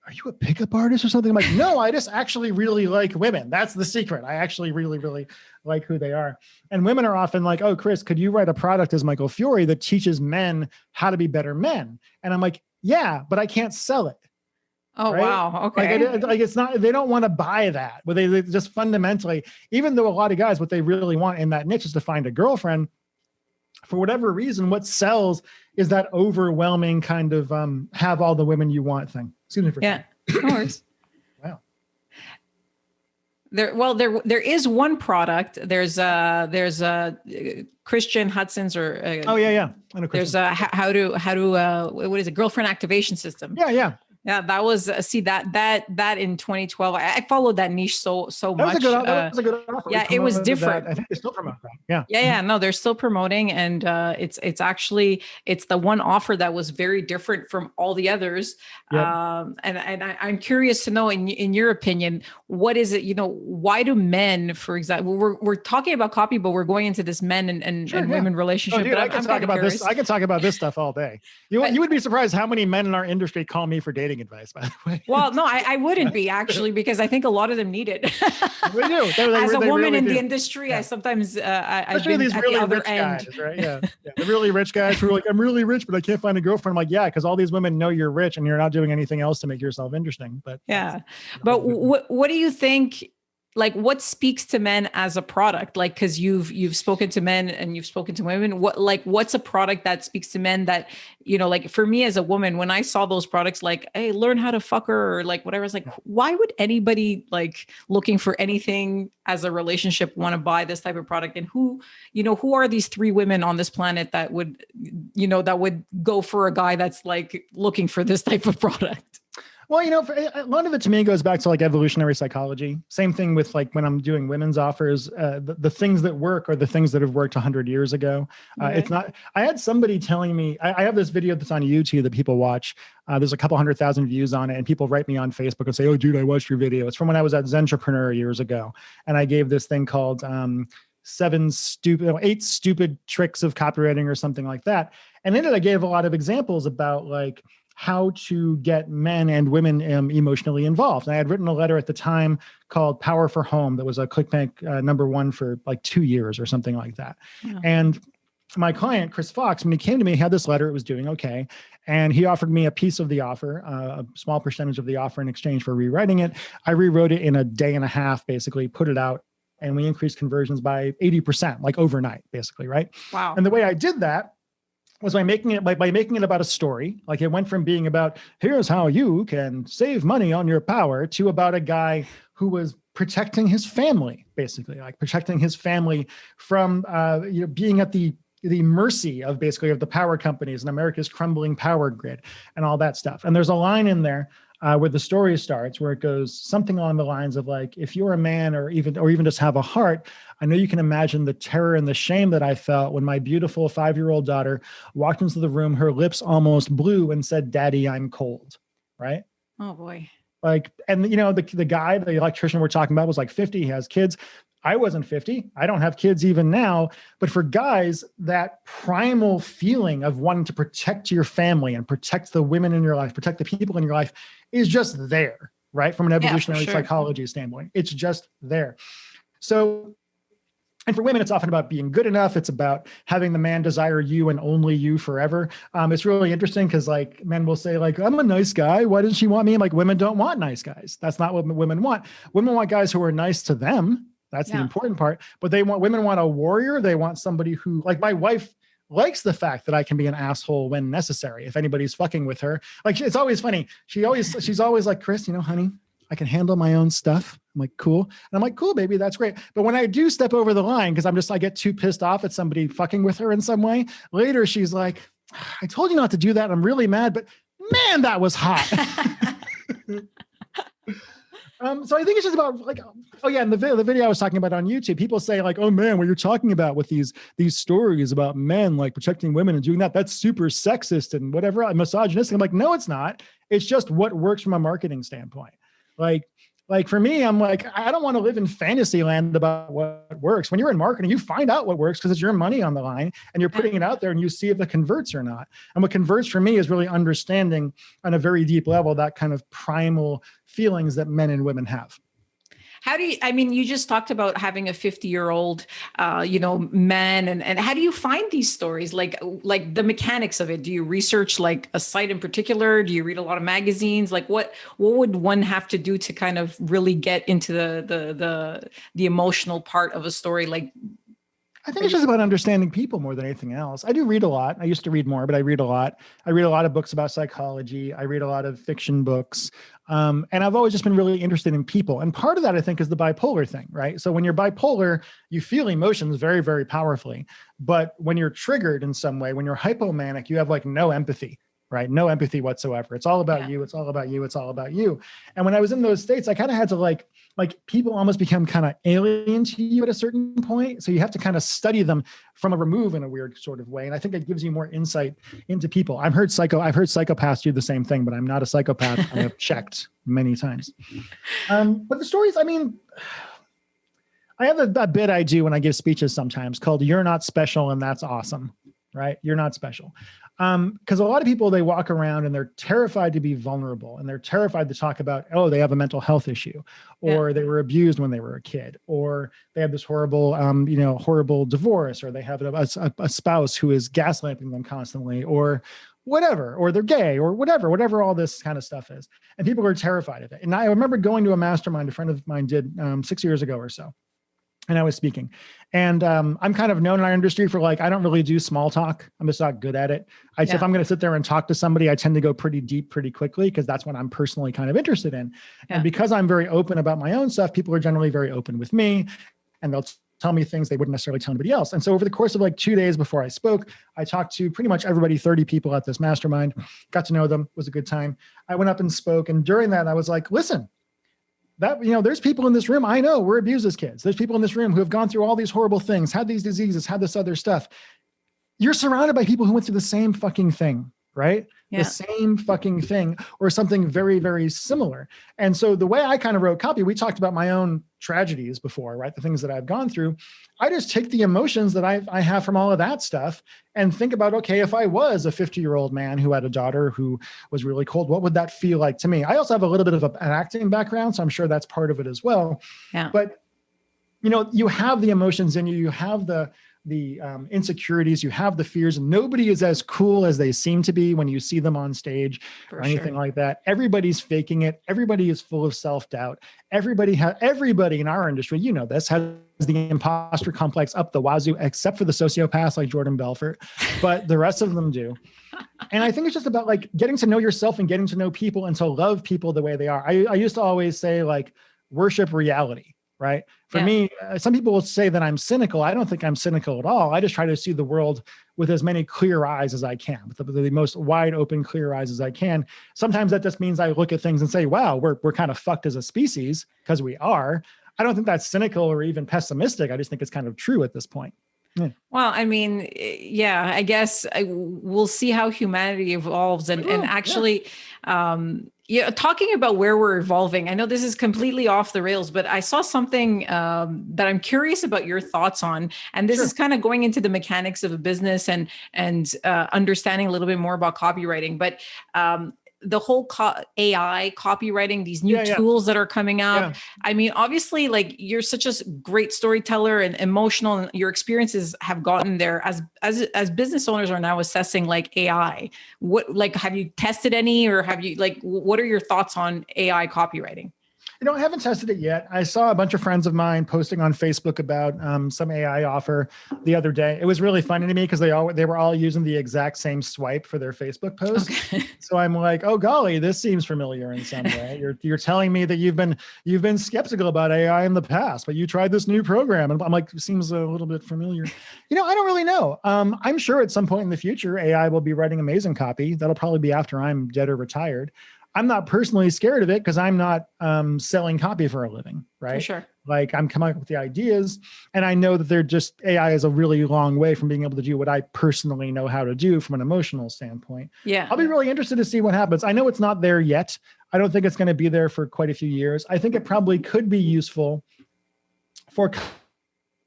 "Are you a pickup artist or something?" I'm like, "No, I just actually really like women. That's the secret. I actually really, really like who they are." And women are often like, "Oh, Chris, could you write a product as Michel Fiore that teaches men how to be better men?" And I'm like, "Yeah, but I can't sell it." Oh, right? Wow. Okay. It's not, they don't want to buy that, but they just fundamentally, even though a lot of guys, what they really want in that niche is to find a girlfriend, for whatever reason, what sells is that overwhelming kind of have all the women you want thing. Excuse me for of course. Wow. There is one product. There's Christian Hudson's or I know there's a how to what is it? Girlfriend activation system. Yeah, that was that in 2012. I followed that niche so much. That was a good offer. Yeah, it was different. I think they still promote that. Yeah. No, they're still promoting, and it's the one offer that was very different from all the others. Yep. And I'm curious to know, in your opinion, what is it? Why do men, for example, we're talking about copy, but we're going into this men and women relationship. Oh, dude, I can talk about this. I can talk about this stuff all day. You would be surprised how many men in our industry call me for dating advice, by the way. Well, no, I wouldn't be actually, because I think a lot of them need it. We do. As a woman really in the industry, I sometimes I've been these at really the other rich end. Guys, right? Yeah. The really rich guys who are like, "I'm really rich, but I can't find a girlfriend." I'm like, "Yeah, because all these women know you're rich and you're not doing anything else to make yourself interesting." But but what do you think? Like, what speaks to men as a product? Like, because you've spoken to men and you've spoken to women. What's a product that speaks to men that, like for me as a woman, when I saw those products, like, hey, learn how to fuck her, or like whatever, I was like, why would anybody like looking for anything as a relationship want to buy this type of product? And who are these 3 women on this planet that would go for a guy that's like looking for this type of product? Well, a lot of it to me goes back to like evolutionary psychology. Same thing with like when I'm doing women's offers, the things that work are the things that have worked 100 years ago. Okay. It's not, I had somebody telling me, I have this video that's on YouTube that people watch. There's a couple 100,000 views on it, and people write me on Facebook and say, "Oh, dude, I watched your video." It's from when I was at Zentrepreneur years ago. And I gave this thing called 8 stupid tricks of copywriting or something like that. And in it, I gave a lot of examples about like how to get men and women emotionally involved. And I had written a letter at the time called Power for Home that was a ClickBank #1 for like 2 years or something like that. Yeah. And my client, Chris Fox, when he came to me, he had this letter, it was doing okay. And he offered me a piece of the offer, a small percentage of the offer in exchange for rewriting it. I rewrote it in a day and a half, basically put it out, and we increased conversions by 80%, like overnight, basically, right? Wow. And the way I did that was by making it about a story. Like it went from being about, here's how you can save money on your power, to about a guy who was protecting his family, basically, like protecting his family from being at the mercy of the power companies and America's crumbling power grid and all that stuff. And there's a line in there where the story starts, where it goes something along the lines of like, if you're a man or even just have a heart, I know you can imagine the terror and the shame that I felt when my beautiful 5-year-old daughter walked into the room, her lips almost blue, and said, "Daddy, I'm cold." Right? Oh boy. Like, and the guy, the electrician we're talking about was like 50, he has kids. I wasn't 50. I don't have kids even now. But for guys, that primal feeling of wanting to protect your family and protect the women in your life, protect the people in your life is just there, right? From an evolutionary psychology standpoint, it's just there. So, and for women, it's often about being good enough. It's about having the man desire you and only you forever. It's really interesting because like men will say like, "I'm a nice guy. Why doesn't she want me?" And like, women don't want nice guys. That's not what women want. Women want guys who are nice to them. That's the important part. But women want a warrior. They want somebody who, like my wife, likes the fact that I can be an asshole when necessary. If anybody's fucking with her, like it's always funny. She's always like, "Chris, honey, I can handle my own stuff." I'm like, "Cool." And I'm like, "Cool, baby, that's great." But when I do step over the line, because I get too pissed off at somebody fucking with her in some way, later she's like, "I told you not to do that. I'm really mad, but man, that was hot." So I think it's just about like, oh yeah, and the video I was talking about on YouTube, people say like, "Oh man, what you're talking about with these stories about men like protecting women and doing that's super sexist and whatever, misogynistic." I'm like, no, it's not. It's just what works from a marketing standpoint. Like for me, I'm like, I don't want to live in fantasy land about what works. When you're in marketing, you find out what works because it's your money on the line and you're putting it out there and you see if it converts or not. And what converts for me is really understanding on a very deep level that kind of primal feelings that men and women have. How do you, you just talked about having a 50-year-old, man, and how do you find these stories? Like the mechanics of it. Do you research like a site in particular? Do you read a lot of magazines? Like what would one have to do to kind of really get into the emotional part of a story? Like, I think it's just about understanding people more than anything else. I do read a lot. I used to read more, but I read a lot. I read a lot of books about psychology. I read a lot of fiction books. And I've always just been really interested in people. And part of that, I think, is the bipolar thing, right? So when you're bipolar, you feel emotions very, very powerfully. But when you're triggered in some way, when you're hypomanic, you have like no empathy, right? No empathy whatsoever. It's all about you. It's all about you. It's all about you. And when I was in those states, I kind of had to like people almost become kind of alien to you at a certain point. So you have to kind of study them from a remove in a weird sort of way. And I think it gives you more insight into people. I've heard psychopaths do the same thing, but I'm not a psychopath. I have checked many times. But the stories, I have a bit I do when I give speeches sometimes called "You're Not Special and That's Awesome," right? You're not special. Because a lot of people, they walk around and they're terrified to be vulnerable and they're terrified to talk about, oh, they have a mental health issue or they were abused when they were a kid, or they have this horrible, horrible divorce, or they have a spouse who is gaslighting them constantly, or whatever, or they're gay, or whatever all this kind of stuff is. And people are terrified of it. And I remember going to a mastermind a friend of mine did 6 years ago or so. And I was speaking, and I'm kind of known in our industry for like, I don't really do small talk. I'm just not good at it. If I'm going to sit there and talk to somebody, I tend to go pretty deep pretty quickly because that's what I'm personally kind of interested in. And because I'm very open about my own stuff, people are generally very open with me, and they'll tell me things they wouldn't necessarily tell anybody else. And so over the course of like 2 days before I spoke, I talked to pretty much everybody, 30 people at this mastermind, got to know them, was a good time. I went up and spoke. And during that, I was like, listen, there's people in this room I know were abused as kids. There's people in this room who have gone through all these horrible things, had these diseases, had this other stuff. You're surrounded by people who went through the same fucking thing, right? Yeah. The same fucking thing or something very, very similar. And so the way I kind of wrote copy, we talked about my own tragedies before, right? The things that I've gone through. I just take the emotions that I have from all of that stuff and think about, okay, if I was a 50-year-old man who had a daughter who was really cold, what would that feel like to me? I also have a little bit of an acting background, so I'm sure that's part of it as well. Yeah. But, you have the emotions in you, you have the insecurities, you have the fears. Nobody is as cool as they seem to be when you see them on stage or anything like that. Everybody's faking it. Everybody is full of self-doubt. Everybody in our industry, this, has the imposter complex up the wazoo, except for the sociopaths like Jordan Belfort, but the rest of them do. And I think it's just about like getting to know yourself and getting to know people and to love people the way they are. I used to always say like worship reality. Right. For me, some people will say that I'm cynical. I don't think I'm cynical at all. I just try to see the world with as many clear eyes as I can, with the most wide open, clear eyes as I can. Sometimes that just means I look at things and say, wow, we're kind of fucked as a species, because we are. I don't think that's cynical or even pessimistic. I just think it's kind of true at this point. Yeah. Well, I mean, I guess we'll see how humanity evolves and actually, talking about where we're evolving. I know this is completely off the rails, but I saw something that I'm curious about your thoughts on, and this is kind of going into the mechanics of a business and understanding a little bit more about copywriting. But the whole AI copywriting, these new tools that are coming out. Yeah. I mean, obviously, like you're such a great storyteller and emotional, and your experiences have gotten there as business owners are now assessing like AI. Have you tested any, or what are your thoughts on AI copywriting? I haven't tested it yet. I saw a bunch of friends of mine posting on Facebook about some AI offer the other day. It was really funny to me because they were all using the exact same swipe for their Facebook post. Okay. So I'm like, oh golly, this seems familiar in some way. You're telling me that you've been skeptical about AI in the past, but you tried this new program, and I'm like, seems a little bit familiar. I don't really know. I'm sure at some point in the future, AI will be writing amazing copy. That'll probably be after I'm dead or retired. I'm not personally scared of it because I'm not selling copy for a living, right? For sure. Like I'm coming up with the ideas, and I know that AI is a really long way from being able to do what I personally know how to do from an emotional standpoint. Yeah. I'll be really interested to see what happens. I know it's not there yet. I don't think it's going to be there for quite a few years. I think it probably could be useful for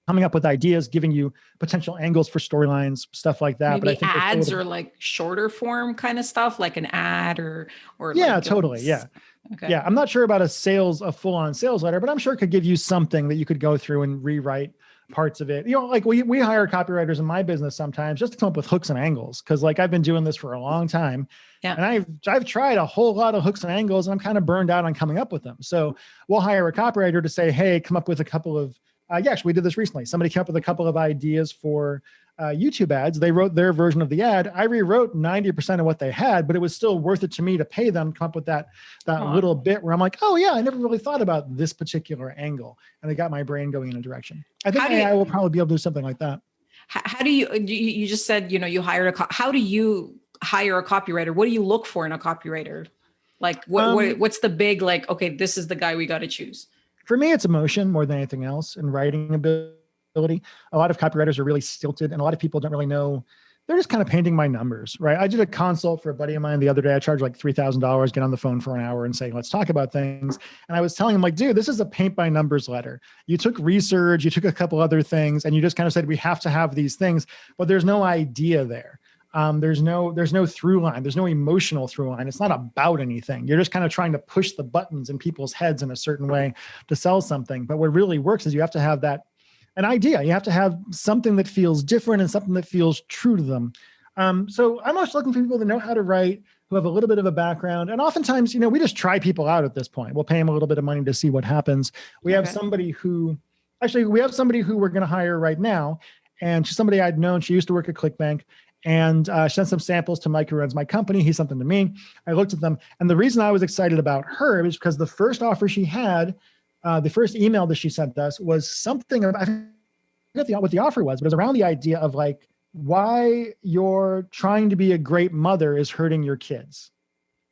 coming up with ideas, giving you potential angles for storylines, stuff like that. Maybe but I think ads or like shorter form kind of stuff, like an ad or yeah, like totally. Yeah. Okay. Yeah. I'm not sure about a full-on sales letter, but I'm sure it could give you something that you could go through and rewrite parts of it. Like we hire copywriters in my business sometimes just to come up with hooks and angles. Cause like I've been doing this for a long time. Yeah. And I've tried a whole lot of hooks and angles, and I'm kind of burned out on coming up with them. So we'll hire a copywriter to say, hey, come up with a couple of we did this recently. Somebody came up with a couple of ideas for YouTube ads. They wrote their version of the ad. I rewrote 90% of what they had, but it was still worth it to me to pay them to come up with that little bit where I'm like, oh yeah, I never really thought about this particular angle. And it got my brain going in a direction. I think AI will probably be able to do something like that. How do you just said, you hired how do you hire a copywriter? What do you look for in a copywriter? Like what's the big, like, okay, this is the guy we got to choose? For me, it's emotion more than anything else, and writing ability. A lot of copywriters are really stilted, and a lot of people don't really know. They're just kind of painting my numbers, right? I did a consult for a buddy of mine the other day. I charged like $3,000, get on the phone for an hour and say, let's talk about things. And I was telling him like, dude, this is a paint by numbers letter. You took research, you took a couple other things, and you just kind of said, we have to have these things, but there's no idea there. There's no through line. There's no emotional through line. It's not about anything. You're just kind of trying to push the buttons in people's heads in a certain way to sell something. But what really works is you have to have an idea. You have to have something that feels different and something that feels true to them. So I'm also looking for people that know how to write, who have a little bit of a background. And oftentimes, we just try people out at this point. We'll pay them a little bit of money to see what happens. We have somebody who we're going to hire right now. And she's somebody I'd known. She used to work at ClickBank. And she sent some samples to Mike, who runs my company. He sent them to me. I looked at them. And the reason I was excited about her is because the first offer she had, the first email that she sent us was something about, I forget what the offer was, but it was around the idea of like why you're trying to be a great mother is hurting your kids.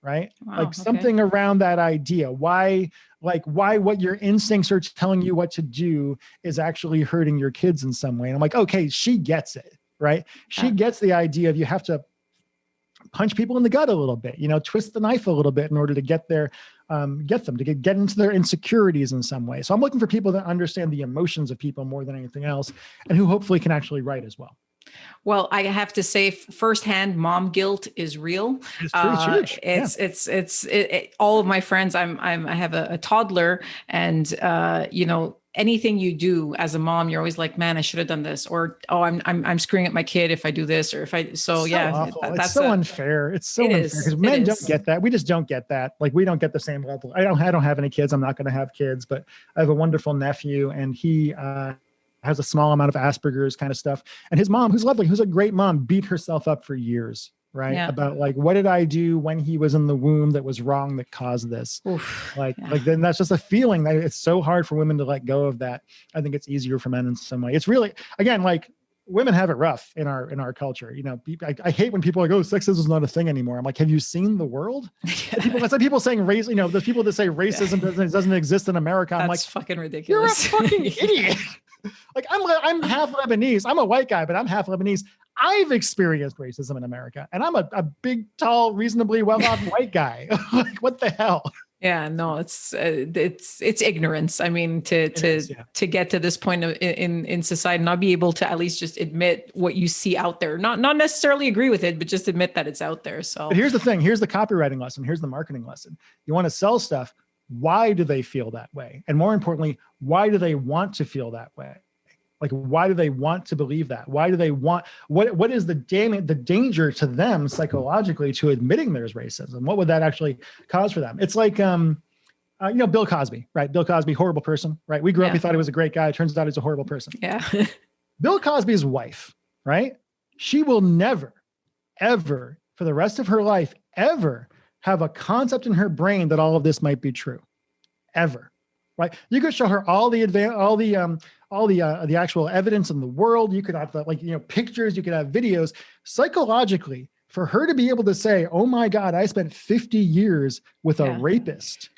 Right? Wow, like something around that idea. Why what your instincts are telling you what to do is actually hurting your kids in some way. And I'm like, okay, she gets it, right? She gets the idea of you have to punch people in the gut a little bit, twist the knife a little bit in order to get them to get into their insecurities in some way. So I'm looking for people that understand the emotions of people more than anything else, and who hopefully can actually write as well. Well, I have to say firsthand, mom guilt is real. It's huge. It's all of my friends. I have a toddler, and anything you do as a mom, you're always like, man, I should have done this, or oh, I'm screwing up my kid if I do this, or if I. So yeah, awful. It's so unfair. It's so unfair because men don't get that. We just don't get that. Like we don't get the same level. I don't have any kids. I'm not going to have kids, but I have a wonderful nephew, and he has a small amount of Asperger's kind of stuff. And his mom, who's lovely, who's a great mom, beat herself up for years, right? Yeah. About like, what did I do when he was in the womb that was wrong that caused this? Like then that's just a feeling that it's so hard for women to let go of that. I think it's easier for men in some way. It's really, again, like women have it rough in our culture. I hate when people are like, oh, sexism is not a thing anymore. I'm like, have you seen the world? People saying race, there's people that say racism doesn't exist in America. I'm like, fucking ridiculous. You're a fucking idiot. Like I'm half Lebanese. I'm a white guy, but I'm half Lebanese. I've experienced racism in America, and I'm a big, tall, reasonably well-off white guy. Like, what the hell? Yeah, no, it's ignorance. I mean, to get to this point in society, not be able to at least just admit what you see out there, not necessarily agree with it, but just admit that it's out there. So but here's the thing. Here's the copywriting lesson. Here's the marketing lesson. You want to sell stuff. Why do they feel that way? And more importantly, why do they want to feel that way? Like, why do they want to believe that? Why do they want, what is the danger to them psychologically to admitting there's racism? What would that actually cause for them? It's like, Bill Cosby, right? Bill Cosby, horrible person, right? We grew up, we thought he was a great guy. It turns out he's a horrible person. Yeah. Bill Cosby's wife, right? She will never, ever, for the rest of her life, ever have a concept in her brain that all of this might be true, ever, right? You could show her all the actual evidence in the world. You could have pictures, you could have videos. Psychologically, for her to be able to say, oh my God, I spent 50 years with a rapist,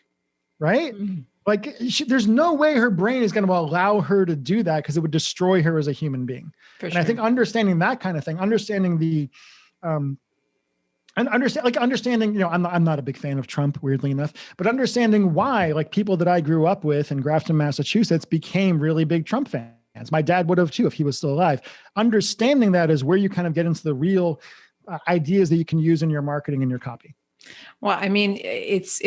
right? Mm-hmm. Like there's no way her brain is going to allow her to do that because it would destroy her as a human being. For sure. I think understanding that kind of thing, understanding the, and understanding, I'm not a big fan of Trump, weirdly enough, but understanding why, like people that I grew up with in Grafton, Massachusetts, became really big Trump fans. My dad would have too if he was still alive. Understanding that is where you kind of get into the real ideas that you can use in your marketing and your copy. Well, I mean, it's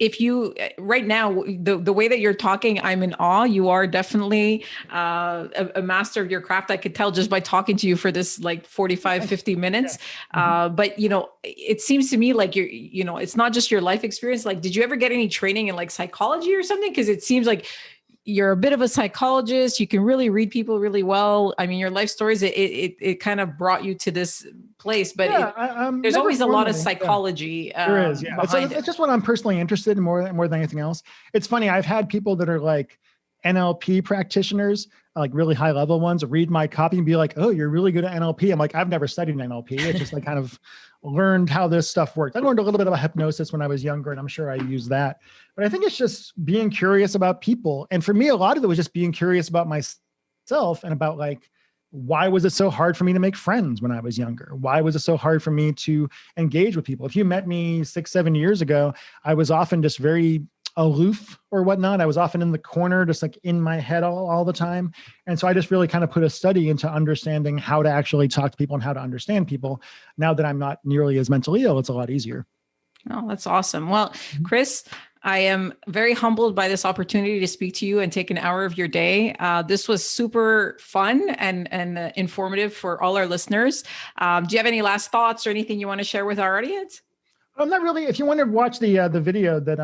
if you right now, the way that you're talking, I'm in awe. You are definitely a master of your craft. I could tell just by talking to you for this like 45, 50 minutes. Yeah. But it seems to me like it's not just your life experience. Like, did you ever get any training in like psychology or something? Because it seems like you're a bit of a psychologist. You can really read people really well. I mean, your life stories, it kind of brought you to this place, but there's always a lot of psychology. Yeah. There is, yeah. It's just what I'm personally interested in more than anything else. It's funny. I've had people that are like NLP practitioners, like really high level ones, read my copy and be like, oh, you're really good at NLP. I'm like, I've never studied NLP. It's just like kind of learned how this stuff works. I learned a little bit about hypnosis when I was younger, and I'm sure I use that. But I think it's just being curious about people. And for me, a lot of it was just being curious about myself and about like, why was it so hard for me to make friends when I was younger? Why was it so hard for me to engage with people? If you met me 6-7 years ago, I was often just very aloof or whatnot. I was often in the corner, just like in my head all the time. And so I just really kind of put a study into understanding how to actually talk to people and how to understand people. Now that I'm not nearly as mentally ill, it's a lot easier. Oh, that's awesome. Well, Chris, I am very humbled by this opportunity to speak to you and take an hour of your day. This was super fun and informative for all our listeners. Do you have any last thoughts or anything you want to share with our audience? Not really. If you want to watch the video that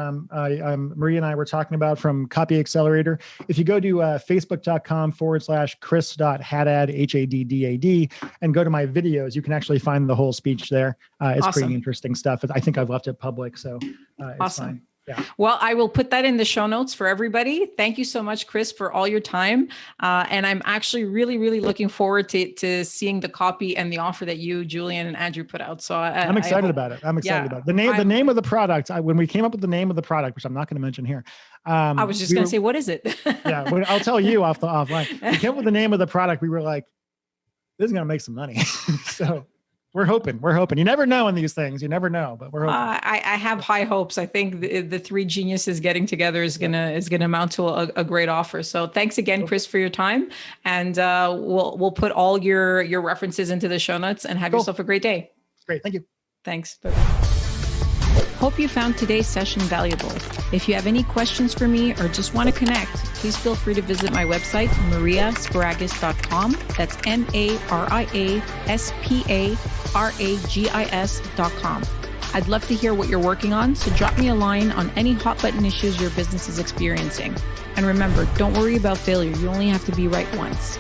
Maria and I were talking about from Copy Accelerator, if you go to facebook.com/Chris.Haddad, HADDAD, and go to my videos, you can actually find the whole speech there. It's awesome. Pretty interesting stuff. I think I've left it public, so it's awesome. fine. Yeah. Well, I will put that in the show notes for everybody. Thank you so much, Chris, for all your time. And I'm actually really, really looking forward to seeing the copy and the offer that you, Julian, and Andrew put out. So I'm excited about it. I'm excited about it. The name of the product. When we came up with the name of the product, which I'm not going to mention here. I was just going to say, what is it? Yeah, I'll tell you offline. We came up with the name of the product. We were like, this is going to make some money. So we're hoping. You never know in these things. You never know, but we're hoping. I have high hopes. I think the three geniuses getting together is gonna amount to a great offer. So thanks again, Chris, for your time, and we'll put all your references into the show notes. And have yourself a great day. Great, thank you. Thanks. Bye. Hope you found today's session valuable. If you have any questions for me or just want to connect, please feel free to visit my website, mariasparagis.com. That's MariaSparagis.com. I'd love to hear what you're working on, so drop me a line on any hot button issues your business is experiencing. And remember, don't worry about failure. You only have to be right once.